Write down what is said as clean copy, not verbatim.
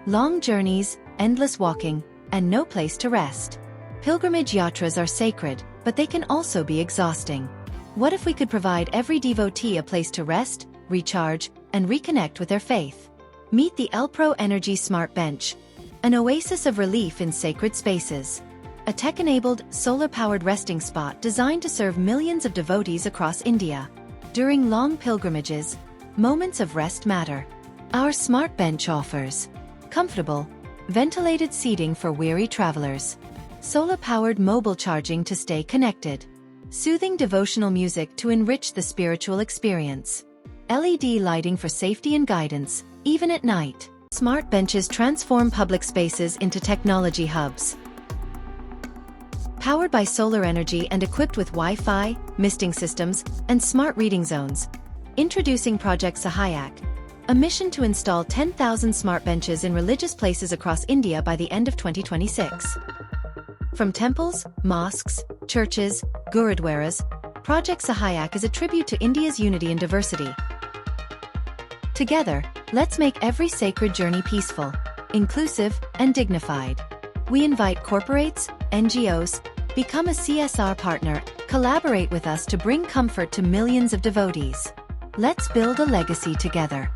Long journeys, endless walking, and no place to rest. Pilgrimage yatras are sacred, but they can also be exhausting. What if we could provide every devotee a place to rest, recharge, and reconnect with their faith? Meet the Elpro Energy Smart Bench, an oasis of relief in sacred spaces. A tech-enabled, solar-powered resting spot designed to serve millions of devotees across India. During long pilgrimages, moments of rest matter. Our smart bench offers comfortable, ventilated seating for weary travelers, solar-powered mobile charging to stay connected, soothing devotional music to enrich the spiritual experience, LED lighting for safety and guidance, even at night. Smart benches transform public spaces into technology hubs. Powered by solar energy and equipped with Wi-Fi, misting systems, and smart reading zones. Introducing Project Sahayak, a mission to install 10,000 smart benches in religious places across India by the end of 2026. From temples, mosques, churches, Gurudwaras, Project Sahayak is a tribute to India's unity and diversity. Together, let's make every sacred journey peaceful, inclusive, and dignified. We invite corporates, NGOs, become a CSR partner, collaborate with us to bring comfort to millions of devotees. Let's build a legacy together.